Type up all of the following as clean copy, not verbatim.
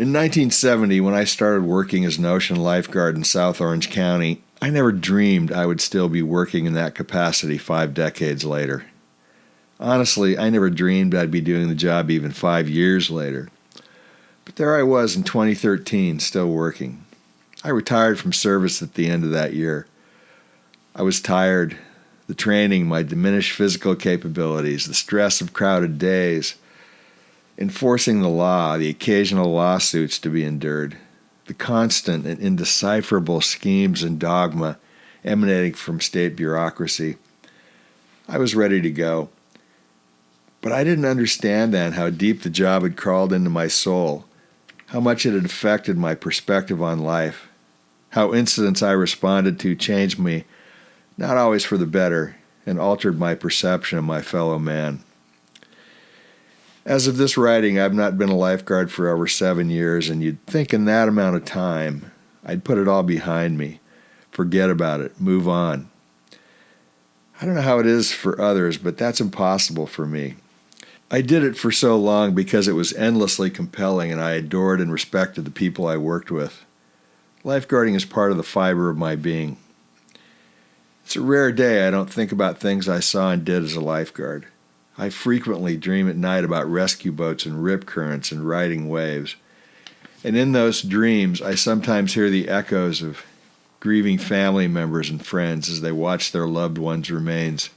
In 1970, when I started working as an ocean lifeguard in South Orange County, I never dreamed I would still be working in that capacity 5 decades later. Honestly, I never dreamed I'd be doing the job even 5 years later. But there I was in 2013, still working. I retired from service at the end of that year. I was tired. The training, my diminished physical capabilities, the stress of crowded days, enforcing the law, the occasional lawsuits to be endured, the constant and indecipherable schemes and dogma emanating from state bureaucracy. I was ready to go. But I didn't understand then how deep the job had crawled into my soul, how much it had affected my perspective on life, how incidents I responded to changed me, not always for the better, and altered my perception of my fellow man. As of this writing, I've not been a lifeguard for over 7 years, and you'd think in that amount of time, I'd put it all behind me, forget about it, move on. I don't know how it is for others, but that's impossible for me. I did it for so long because it was endlessly compelling, and I adored and respected the people I worked with. Lifeguarding is part of the fiber of my being. It's a rare day I don't think about things I saw and did as a lifeguard. I frequently dream at night about rescue boats and rip currents and riding waves. And in those dreams, I sometimes hear the echoes of grieving family members and friends as they watch their loved ones' remains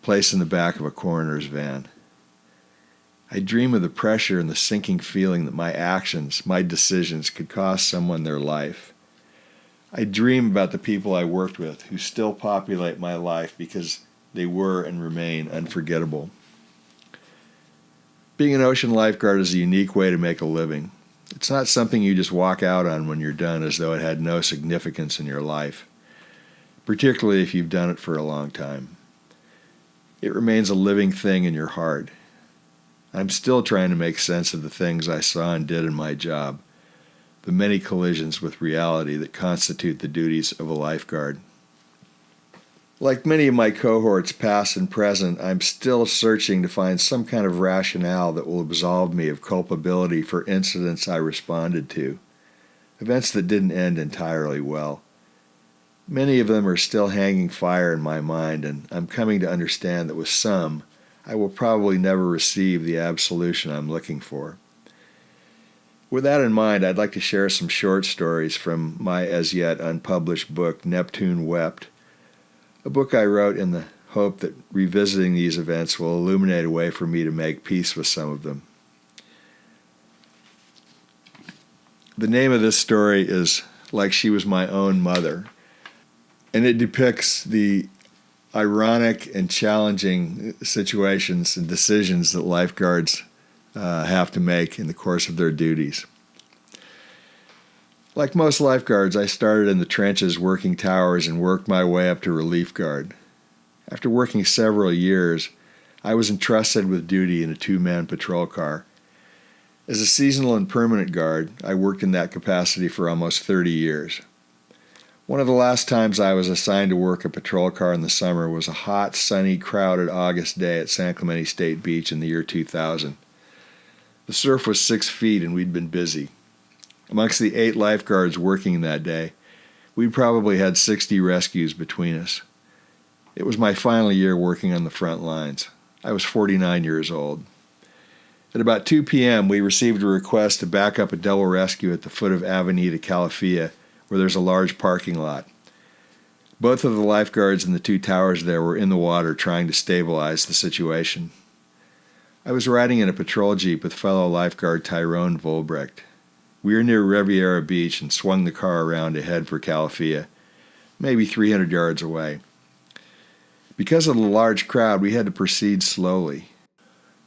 placed in the back of a coroner's van. I dream of the pressure and the sinking feeling that my actions, my decisions, could cost someone their life. I dream about the people I worked with who still populate my life because they were and remain unforgettable. Being an ocean lifeguard is a unique way to make a living. It's not something you just walk out on when you're done as though it had no significance in your life, particularly if you've done it for a long time. It remains a living thing in your heart. I'm still trying to make sense of the things I saw and did in my job, the many collisions with reality that constitute the duties of a lifeguard. Like many of my cohorts, past and present, I'm still searching to find some kind of rationale that will absolve me of culpability for incidents I responded to, events that didn't end entirely well. Many of them are still hanging fire in my mind, and I'm coming to understand that with some, I will probably never receive the absolution I'm looking for. With that in mind, I'd like to share some short stories from my as yet unpublished book, Neptune Wept, a book I wrote in the hope that revisiting these events will illuminate a way for me to make peace with some of them. The name of this story is Like She Was My Own Mother, and it depicts the ironic and challenging situations and decisions that lifeguards have to make in the course of their duties. Like most lifeguards, I started in the trenches working towers and worked my way up to relief guard. After working several years, I was entrusted with duty in a 2-man patrol car. As a seasonal and permanent guard, I worked in that capacity for almost 30 years. One of the last times I was assigned to work a patrol car in the summer was a hot, sunny, crowded August day at San Clemente State Beach in the year 2000. The surf was 6 feet and we'd been busy. Amongst the 8 lifeguards working that day, we probably had 60 rescues between us. It was my final year working on the front lines. I was 49 years old. At about 2 p.m., we received a request to back up a double rescue at the foot of Avenida Calafia, where there's a large parking lot. Both of the lifeguards in the 2 towers there were in the water trying to stabilize the situation. I was riding in a patrol jeep with fellow lifeguard Tyrone Volbrecht. We were near Riviera Beach and swung the car around to head for Calafia, maybe 300 yards away. Because of the large crowd, we had to proceed slowly.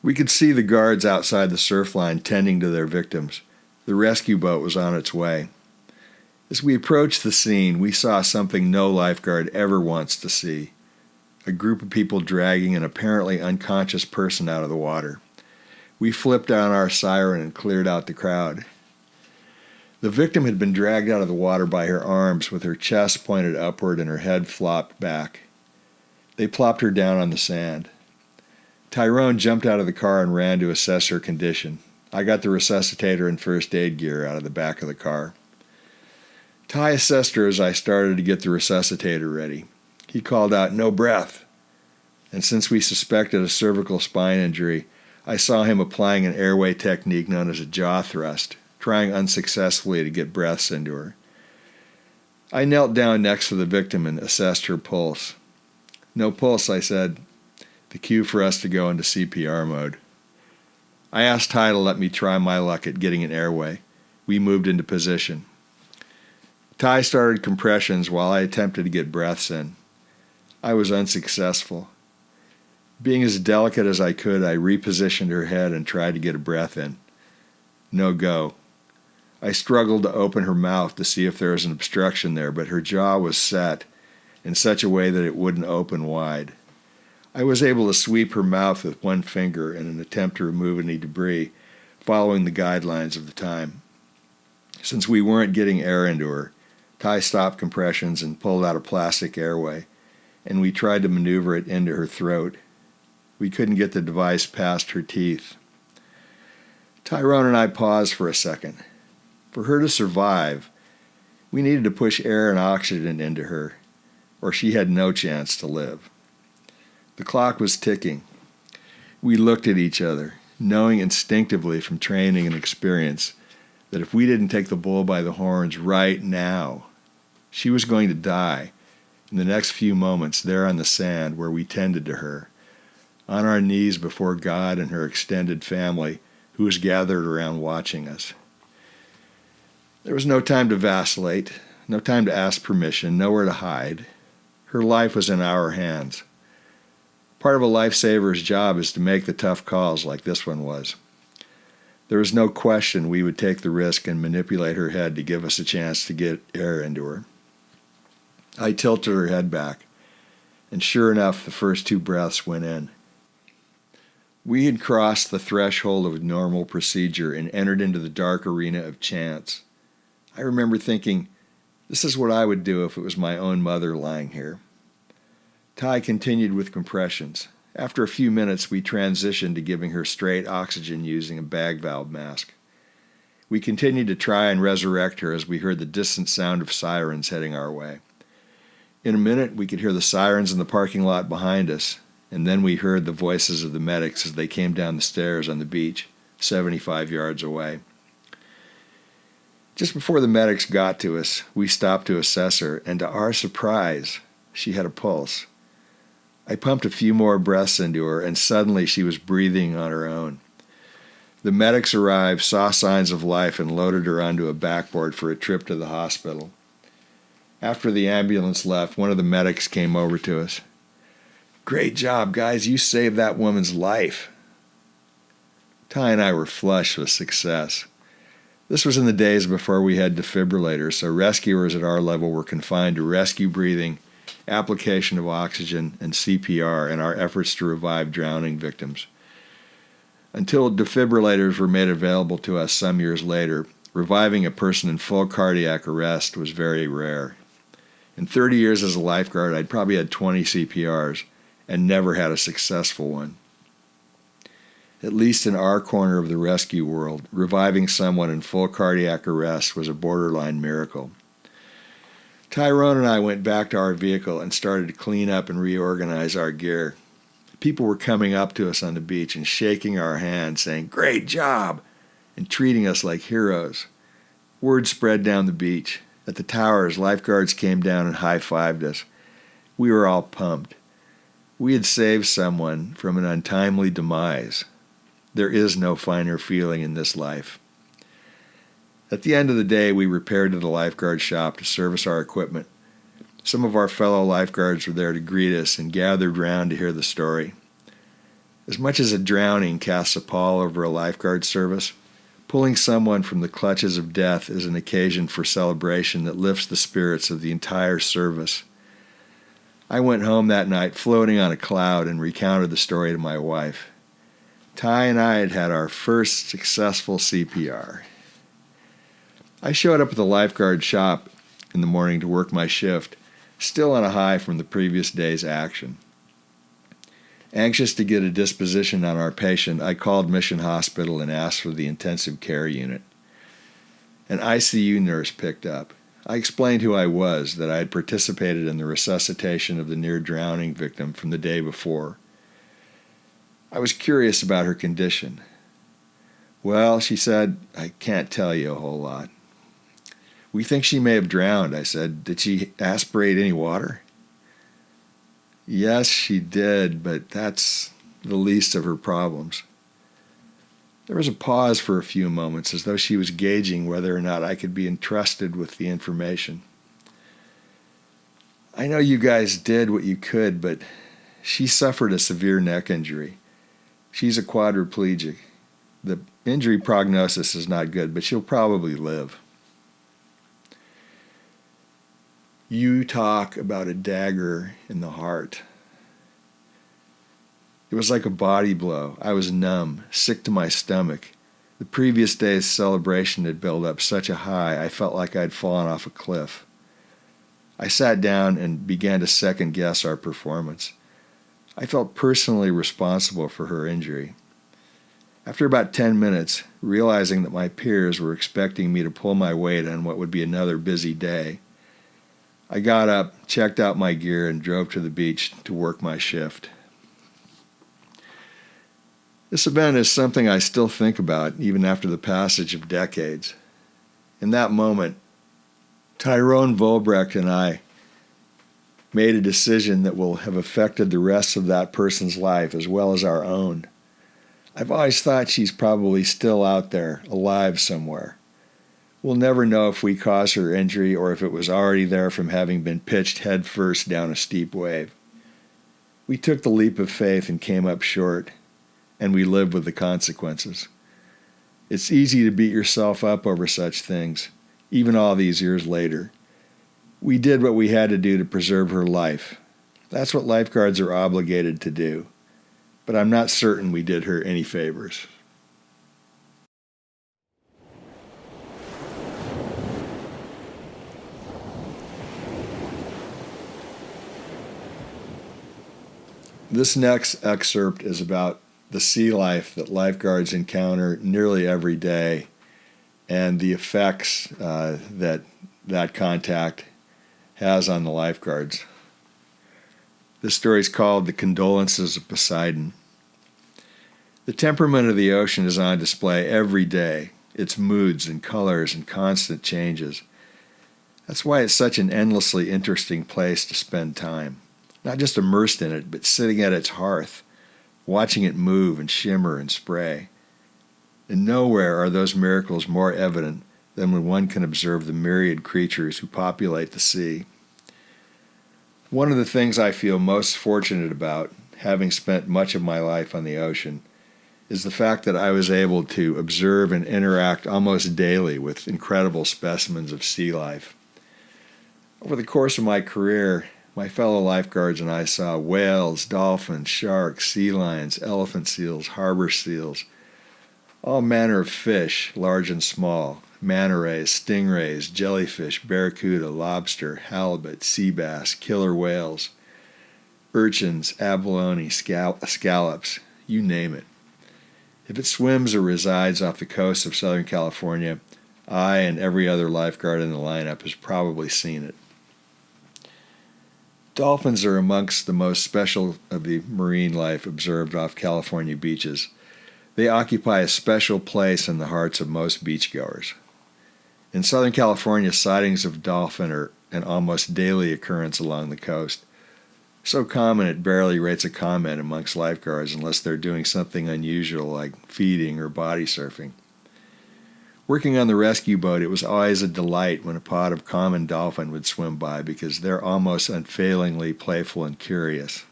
We could see the guards outside the surf line tending to their victims. The rescue boat was on its way. As we approached the scene, we saw something no lifeguard ever wants to see: a group of people dragging an apparently unconscious person out of the water. We flipped on our siren and cleared out the crowd. The victim had been dragged out of the water by her arms with her chest pointed upward and her head flopped back. They plopped her down on the sand. Tyrone jumped out of the car and ran to assess her condition. I got the resuscitator and first aid gear out of the back of the car. Ty assessed her as I started to get the resuscitator ready. He called out, "No breath." And since we suspected a cervical spine injury, I saw him applying an airway technique known as a jaw thrust, trying unsuccessfully to get breaths into her. I knelt down next to the victim and assessed her pulse. "No pulse," I said, the cue for us to go into CPR mode. I asked Ty to let me try my luck at getting an airway. We moved into position. Ty started compressions while I attempted to get breaths in. I was unsuccessful. Being as delicate as I could, I repositioned her head and tried to get a breath in. No go. I struggled to open her mouth to see if there was an obstruction there, but her jaw was set in such a way that it wouldn't open wide. I was able to sweep her mouth with one finger in an attempt to remove any debris, following the guidelines of the time. Since we weren't getting air into her, Ty stopped compressions and pulled out a plastic airway, and we tried to maneuver it into her throat. We couldn't get the device past her teeth. Tyrone and I paused for a second. For her to survive, we needed to push air and oxygen into her, or she had no chance to live. The clock was ticking. We looked at each other, knowing instinctively from training and experience that if we didn't take the bull by the horns right now, she was going to die in the next few moments there on the sand where we tended to her, on our knees before God and her extended family who was gathered around watching us. There was no time to vacillate, no time to ask permission, nowhere to hide. Her life was in our hands. Part of a lifesaver's job is to make the tough calls like this one was. There was no question we would take the risk and manipulate her head to give us a chance to get air into her. I tilted her head back, and sure enough, the first two breaths went in. We had crossed the threshold of normal procedure and entered into the dark arena of chance. I remember thinking, this is what I would do if it was my own mother lying here. Ty continued with compressions. After a few minutes, we transitioned to giving her straight oxygen using a bag valve mask. We continued to try and resurrect her as we heard the distant sound of sirens heading our way. In a minute, we could hear the sirens in the parking lot behind us, and then we heard the voices of the medics as they came down the stairs on the beach, 75 yards away. Just before the medics got to us, we stopped to assess her, and to our surprise, she had a pulse. I pumped a few more breaths into her, and suddenly she was breathing on her own. The medics arrived, saw signs of life, and loaded her onto a backboard for a trip to the hospital. After the ambulance left, one of the medics came over to us. "Great job, guys. You saved that woman's life." Ty and I were flush with success. This was in the days before we had defibrillators, so rescuers at our level were confined to rescue breathing, application of oxygen, and CPR in our efforts to revive drowning victims. Until defibrillators were made available to us some years later, reviving a person in full cardiac arrest was very rare. In 30 years as a lifeguard, I'd probably had 20 CPRs and never had a successful one. At least in our corner of the rescue world, reviving someone in full cardiac arrest was a borderline miracle. Tyrone and I went back to our vehicle and started to clean up and reorganize our gear. People were coming up to us on the beach and shaking our hands, saying, "Great job," and treating us like heroes. Word spread down the beach. At the towers, lifeguards came down and high-fived us. We were all pumped. We had saved someone from an untimely demise. There is no finer feeling in this life. At the end of the day, we repaired to the lifeguard shop to service our equipment. Some of our fellow lifeguards were there to greet us and gathered round to hear the story. As much as a drowning casts a pall over a lifeguard service, pulling someone from the clutches of death is an occasion for celebration that lifts the spirits of the entire service. I went home that night floating on a cloud and recounted the story to my wife. Ty and I had had our first successful CPR. I showed up at the lifeguard shop in the morning to work my shift, still on a high from the previous day's action. Anxious to get a disposition on our patient, I called Mission Hospital and asked for the intensive care unit. An ICU nurse picked up. I explained who I was, that I had participated in the resuscitation of the near-drowning victim from the day before. I was curious about her condition. Well, she said, I can't tell you a whole lot. We think she may have drowned, I said. Did she aspirate any water? Yes, she did, but that's the least of her problems. There was a pause for a few moments, as though she was gauging whether or not I could be entrusted with the information. I know you guys did what you could, but she suffered a severe neck injury. She's a quadriplegic. The injury prognosis is not good, but she'll probably live. You talk about a dagger in the heart. It was like a body blow. I was numb, sick to my stomach. The previous day's celebration had built up such a high, I felt like I'd fallen off a cliff. I sat down and began to second-guess our performance. I felt personally responsible for her injury. After about 10 minutes, realizing that my peers were expecting me to pull my weight on what would be another busy day, I got up, checked out my gear, and drove to the beach to work my shift. This event is something I still think about, even after the passage of decades. In that moment, Tyrone Volbrecht and I made a decision that will have affected the rest of that person's life as well as our own. I've always thought she's probably still out there, alive somewhere. We'll never know if we caused her injury or if it was already there from having been pitched headfirst down a steep wave. We took the leap of faith and came up short, and we lived with the consequences. It's easy to beat yourself up over such things, even all these years later. We did what we had to do to preserve her life. That's what lifeguards are obligated to do. But I'm not certain we did her any favors. This next excerpt is about the sea life that lifeguards encounter nearly every day and the effects that contact has on the lifeguards. This story is called The Condolences of Poseidon. The temperament of the ocean is on display every day, its moods and colors and constant changes. That's why it's such an endlessly interesting place to spend time. Not just immersed in it, but sitting at its hearth, watching it move and shimmer and spray. And nowhere are those miracles more evident than when one can observe the myriad creatures who populate the sea. One of the things I feel most fortunate about, having spent much of my life on the ocean, is the fact that I was able to observe and interact almost daily with incredible specimens of sea life. Over the course of my career, my fellow lifeguards and I saw whales, dolphins, sharks, sea lions, elephant seals, harbor seals, all manner of fish, large and small, manta rays, stingrays, jellyfish, barracuda, lobster, halibut, sea bass, killer whales, urchins, abalone, scallops, you name it. If it swims or resides off the coast of Southern California, I and every other lifeguard in the lineup has probably seen it. Dolphins are amongst the most special of the marine life observed off California beaches. They occupy a special place in the hearts of most beachgoers. In Southern California, sightings of dolphin are an almost daily occurrence along the coast. So common it barely rates a comment amongst lifeguards unless they're doing something unusual like feeding or body surfing. Working on the rescue boat, it was always a delight when a pod of common dolphin would swim by because they're almost unfailingly playful and curious.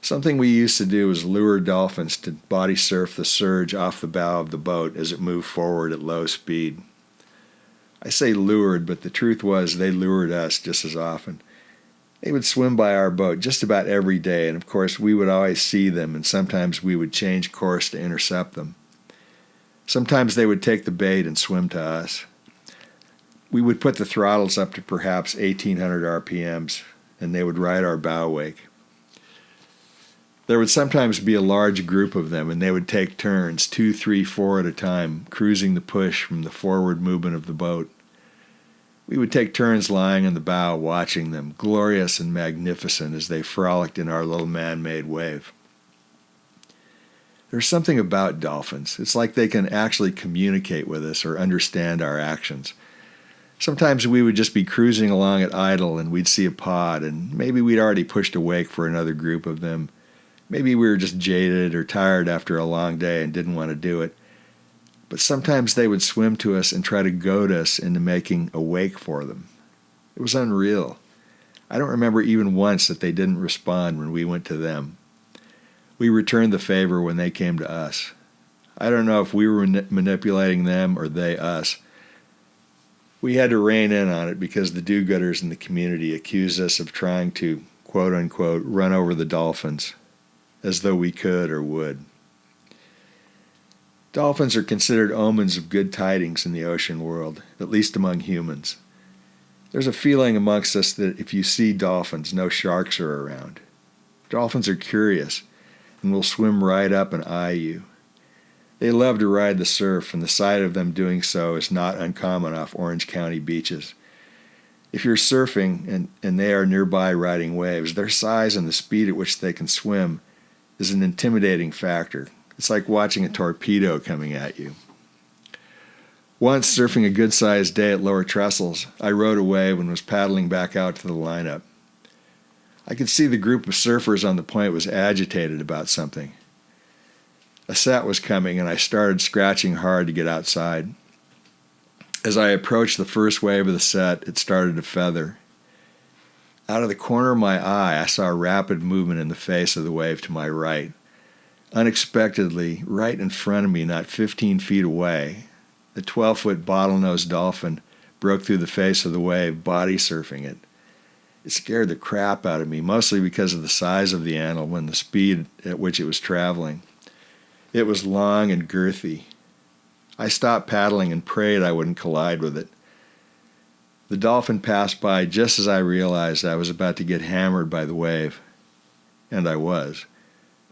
Something we used to do was lure dolphins to body surf the surge off the bow of the boat as it moved forward at low speed. I say lured, but the truth was they lured us just as often. They would swim by our boat just about every day, and of course we would always see them, and sometimes we would change course to intercept them. Sometimes they would take the bait and swim to us. We would put the throttles up to perhaps 1,800 RPMs, and they would ride our bow wake. There would sometimes be a large group of them, and they would take turns, 2, 3, 4 at a time, cruising the push from the forward movement of the boat. We would take turns lying in the bow watching them, glorious and magnificent as they frolicked in our little man-made wave. There's something about dolphins. It's like they can actually communicate with us or understand our actions. Sometimes we would just be cruising along at idle and we'd see a pod, and maybe we'd already pushed a wake for another group of them. Maybe we were just jaded or tired after a long day and didn't want to do it. But sometimes they would swim to us and try to goad us into making a wake for them. It was unreal. I don't remember even once that they didn't respond when we went to them. We returned the favor when they came to us. I don't know if we were manipulating them or they us. We had to rein in on it because the do-gooders in the community accused us of trying to, quote-unquote, run over the dolphins, as though we could or would. Dolphins are considered omens of good tidings in the ocean world, at least among humans. There's a feeling amongst us that if you see dolphins, no sharks are around. Dolphins are curious and will swim right up and eye you. They love to ride the surf, and the sight of them doing so is not uncommon off Orange County beaches. If you're surfing and they are nearby riding waves, their size and the speed at which they can swim is an intimidating factor. It's like watching a torpedo coming at you. Once, surfing a good-sized day at Lower Trestles, I rode a wave and was paddling back out to the lineup. I could see the group of surfers on the point was agitated about something. A set was coming, and I started scratching hard to get outside. As I approached the first wave of the set, it started to feather. Out of the corner of my eye, I saw a rapid movement in the face of the wave to my right. Unexpectedly, right in front of me, not 15 feet away, a 12-foot bottlenose dolphin broke through the face of the wave, body surfing it. It scared the crap out of me, mostly because of the size of the animal and the speed at which it was traveling. It was long and girthy. I stopped paddling and prayed I wouldn't collide with it. The dolphin passed by just as I realized I was about to get hammered by the wave. And I was.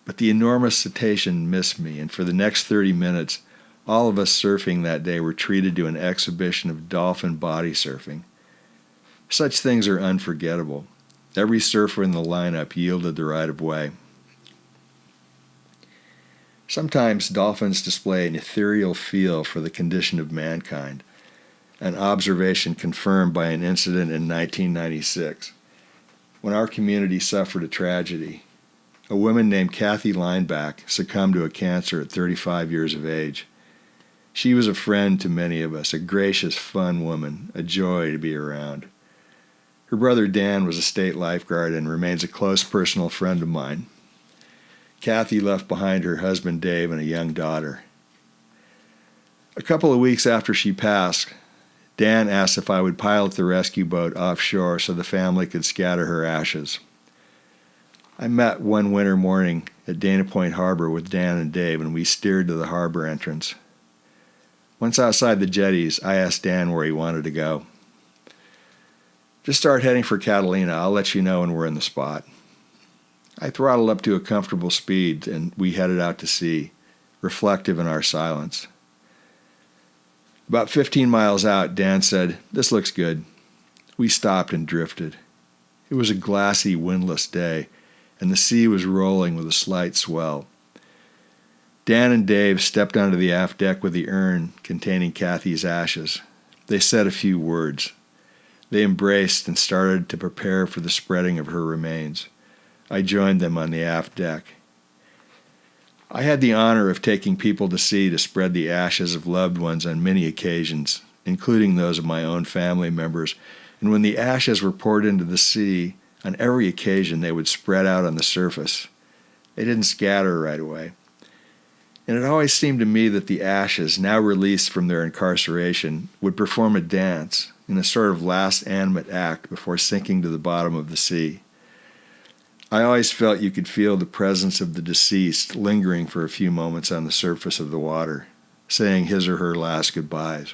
But the enormous cetacean missed me, and for the next 30 minutes, all of us surfing that day were treated to an exhibition of dolphin body surfing. Such things are unforgettable. Every surfer in the lineup yielded the right of way. Sometimes dolphins display an ethereal feel for the condition of mankind, an observation confirmed by an incident in 1996, when our community suffered a tragedy. A woman named Kathy Lineback succumbed to a cancer at 35 years of age. She was a friend to many of us, a gracious, fun woman, a joy to be around. Her brother Dan was a state lifeguard and remains a close personal friend of mine. Kathy left behind her husband Dave and a young daughter. A couple of weeks after she passed, Dan asked if I would pilot the rescue boat offshore so the family could scatter her ashes. I met one winter morning at Dana Point Harbor with Dan and Dave, and we steered to the harbor entrance. Once outside the jetties, I asked Dan where he wanted to go. Just start heading for Catalina. I'll let you know when we're in the spot. I throttled up to a comfortable speed, and we headed out to sea, reflective in our silence. About 15 miles out, Dan said, "This looks good." We stopped and drifted. It was a glassy, windless day, and the sea was rolling with a slight swell. Dan and Dave stepped onto the aft deck with the urn containing Kathy's ashes. They said a few words. They embraced and started to prepare for the spreading of her remains. I joined them on the aft deck. I had the honor of taking people to sea to spread the ashes of loved ones on many occasions, including those of my own family members, and when the ashes were poured into the sea, on every occasion they would spread out on the surface. They didn't scatter right away. And it always seemed to me that the ashes, now released from their incarceration, would perform a dance in a sort of last animate act before sinking to the bottom of the sea. I always felt you could feel the presence of the deceased lingering for a few moments on the surface of the water, saying his or her last goodbyes.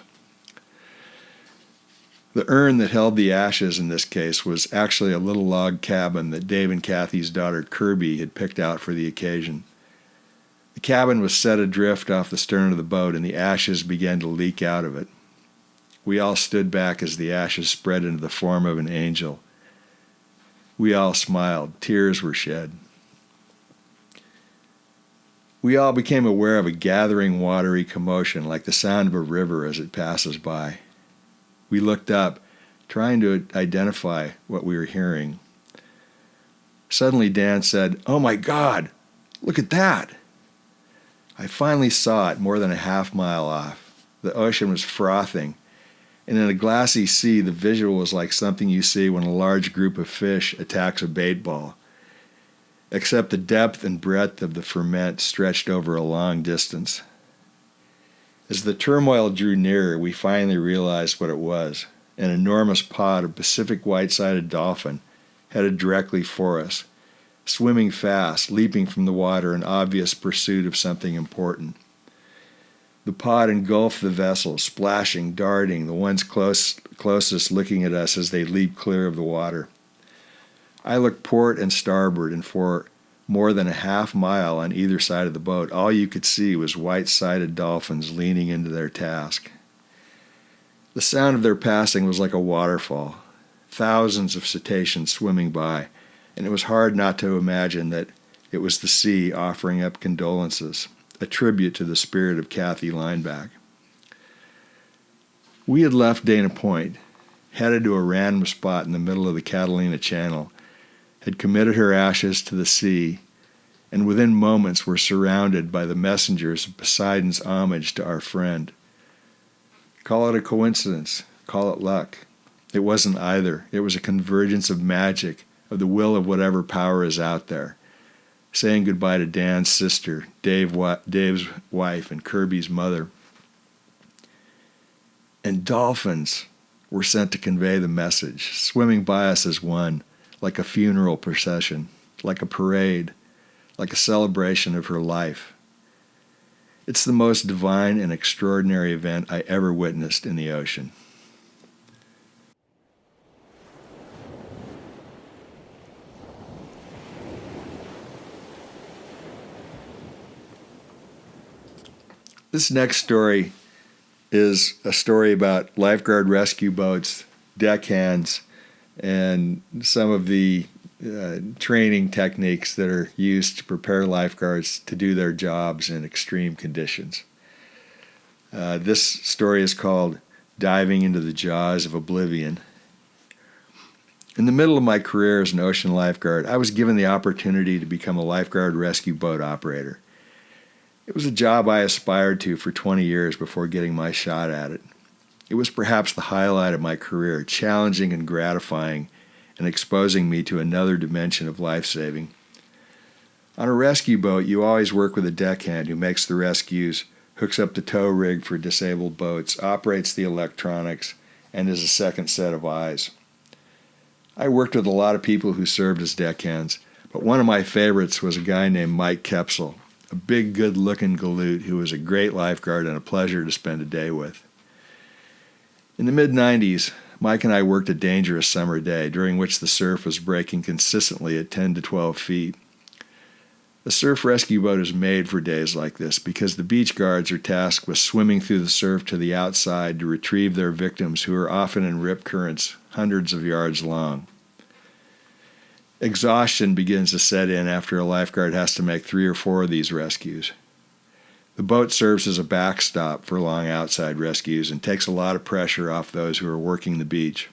The urn that held the ashes in this case was actually a little log cabin that Dave and Kathy's daughter Kirby had picked out for the occasion. The cabin was set adrift off the stern of the boat, and the ashes began to leak out of it. We all stood back as the ashes spread into the form of an angel. We all smiled. Tears were shed. We all became aware of a gathering watery commotion, like the sound of a river as it passes by. We looked up, trying to identify what we were hearing. Suddenly Dan said, "Oh my God, look at that!" I finally saw it more than a half mile off. The ocean was frothing, and in a glassy sea, the visual was like something you see when a large group of fish attacks a bait ball, except the depth and breadth of the ferment stretched over a long distance. As the turmoil drew nearer, we finally realized what it was. An enormous pod of Pacific white-sided dolphin headed directly for us, swimming fast, leaping from the water in obvious pursuit of something important. The pod engulfed the vessel, splashing, darting, the ones closest looking at us as they leaped clear of the water. I looked port and starboard, and for more than a half mile on either side of the boat, all you could see was white-sided dolphins leaning into their task. The sound of their passing was like a waterfall, thousands of cetaceans swimming by, and it was hard not to imagine that it was the sea offering up condolences, a tribute to the spirit of Kathy Lineback. We had left Dana Point, headed to a random spot in the middle of the Catalina Channel, had committed her ashes to the sea, and within moments were surrounded by the messengers of Poseidon's homage to our friend. Call it a coincidence, call it luck. It wasn't either. It was a convergence of magic, of the will of whatever power is out there, saying goodbye to Dan's sister, Dave's wife, and Kirby's mother. And dolphins were sent to convey the message, swimming by us as one, like a funeral procession, like a parade, like a celebration of her life. It's the most divine and extraordinary event I ever witnessed in the ocean. This next story is a story about lifeguard rescue boats, deckhands, and some of the training techniques that are used to prepare lifeguards to do their jobs in extreme conditions. This story is called Diving into the Jaws of Oblivion. In the middle of my career as an ocean lifeguard, I was given the opportunity to become a lifeguard rescue boat operator. It was a job I aspired to for 20 years before getting my shot at it. It was perhaps the highlight of my career, challenging and gratifying, and exposing me to another dimension of life-saving. On a rescue boat, you always work with a deckhand who makes the rescues, hooks up the tow rig for disabled boats, operates the electronics, and is a second set of eyes. I worked with a lot of people who served as deckhands, but one of my favorites was a guy named Mike Kepsel, a big, good-looking galoot who was a great lifeguard and a pleasure to spend a day with. In the mid-90s, Mike and I worked a dangerous summer day, during which the surf was breaking consistently at 10 to 12 feet. A surf rescue boat is made for days like this because the beach guards are tasked with swimming through the surf to the outside to retrieve their victims, who are often in rip currents hundreds of yards long. Exhaustion begins to set in after a lifeguard has to make 3 or 4 of these rescues. The boat serves as a backstop for long outside rescues and takes a lot of pressure off those who are working the beach.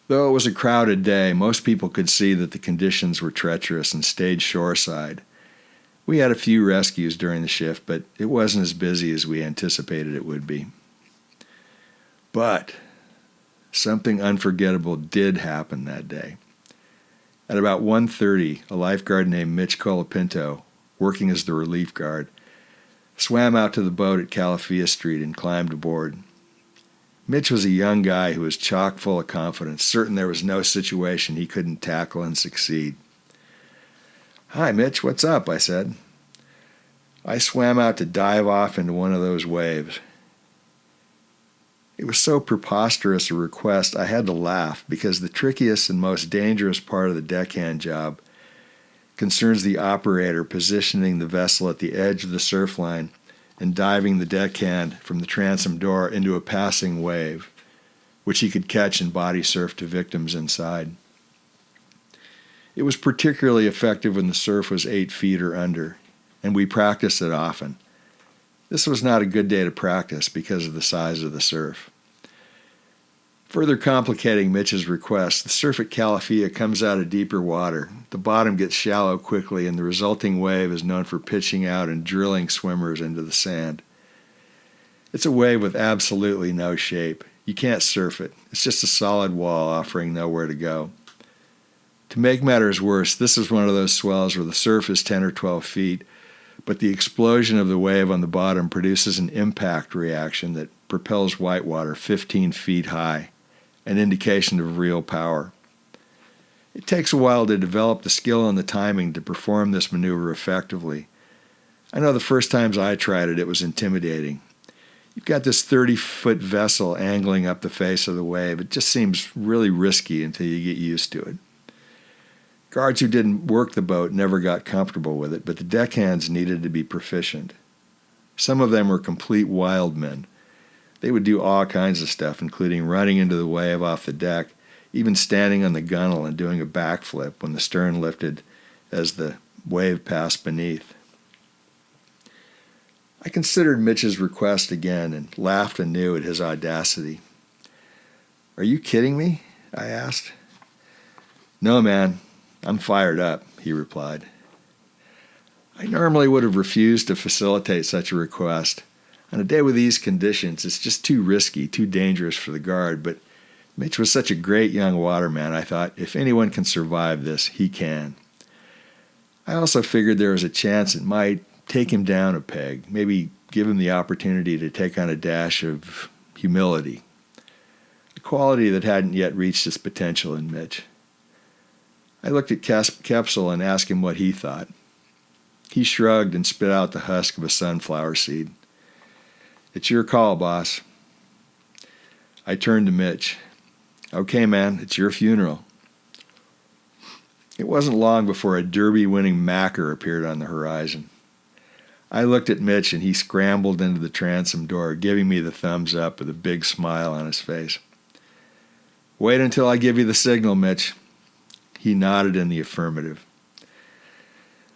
Though it was a crowded day, most people could see that the conditions were treacherous and stayed shoreside. We had a few rescues during the shift, but it wasn't as busy as we anticipated it would be. But something unforgettable did happen that day. At about 1:30, a lifeguard named Mitch Colapinto, working as the relief guard, swam out to the boat at Calafia Street and climbed aboard. Mitch was a young guy who was chock full of confidence, certain there was no situation he couldn't tackle and succeed. "Hi, Mitch, what's up?" I said. "I swam out to dive off into one of those waves." It was so preposterous a request I had to laugh, because the trickiest and most dangerous part of the deckhand job concerns the operator positioning the vessel at the edge of the surf line and diving the deckhand from the transom door into a passing wave, which he could catch and body surf to victims inside. It was particularly effective when the surf was 8 feet or under, and we practiced it often. This was not a good day to practice because of the size of the surf. Further complicating Mitch's request, the surf at Calafia comes out of deeper water. The bottom gets shallow quickly, and the resulting wave is known for pitching out and drilling swimmers into the sand. It's a wave with absolutely no shape. You can't surf it. It's just a solid wall offering nowhere to go. To make matters worse, this is one of those swells where the surf is 10 or 12 feet, but the explosion of the wave on the bottom produces an impact reaction that propels whitewater 15 feet high, an indication of real power. It takes a while to develop the skill and the timing to perform this maneuver effectively. I know the first times I tried it, it was intimidating. You've got this 30-foot vessel angling up the face of the wave. It just seems really risky until you get used to it. Guards who didn't work the boat never got comfortable with it, but the deckhands needed to be proficient. Some of them were complete wild men. They would do all kinds of stuff, including running into the wave off the deck, even standing on the gunwale and doing a backflip when the stern lifted as the wave passed beneath. I considered Mitch's request again and laughed anew at his audacity. "Are you kidding me?" I asked. "No, man. I'm fired up," he replied. I normally would have refused to facilitate such a request. On a day with these conditions, it's just too risky, too dangerous for the guard, but Mitch was such a great young waterman, I thought, if anyone can survive this, he can. I also figured there was a chance it might take him down a peg, maybe give him the opportunity to take on a dash of humility, a quality that hadn't yet reached its potential in Mitch. I looked at Kepsel and asked him what he thought. He shrugged and spit out the husk of a sunflower seed. "It's your call, boss." I turned to Mitch. "Okay, man, it's your funeral." It wasn't long before a Derby-winning macker appeared on the horizon. I looked at Mitch, and he scrambled into the transom door, giving me the thumbs up with a big smile on his face. "Wait until I give you the signal, Mitch." He nodded in the affirmative.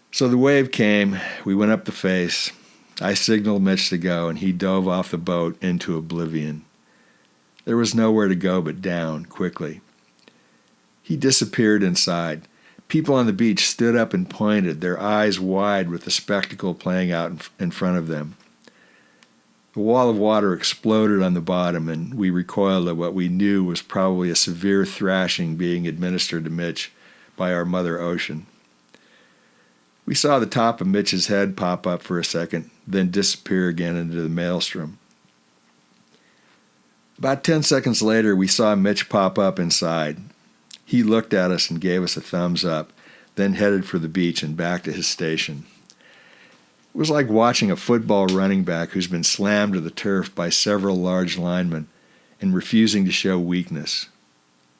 So the wave came. We went up the face. I signaled Mitch to go, and he dove off the boat into oblivion. There was nowhere to go but down, quickly. He disappeared inside. People on the beach stood up and pointed, their eyes wide with the spectacle playing out in front of them. The wall of water exploded on the bottom, and we recoiled at what we knew was probably a severe thrashing being administered to Mitch by our Mother Ocean. We saw the top of Mitch's head pop up for a second, then disappear again into the maelstrom. About 10 seconds later, we saw Mitch pop up inside. He looked at us and gave us a thumbs up, then headed for the beach and back to his station. It was like watching a football running back who's been slammed to the turf by several large linemen and refusing to show weakness.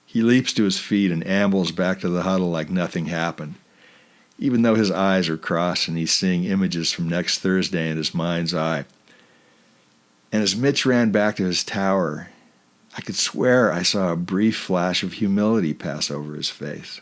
He leaps to his feet and ambles back to the huddle like nothing happened, even though his eyes are crossed and he's seeing images from next Thursday in his mind's eye. And as Mitch ran back to his tower, I could swear I saw a brief flash of humility pass over his face.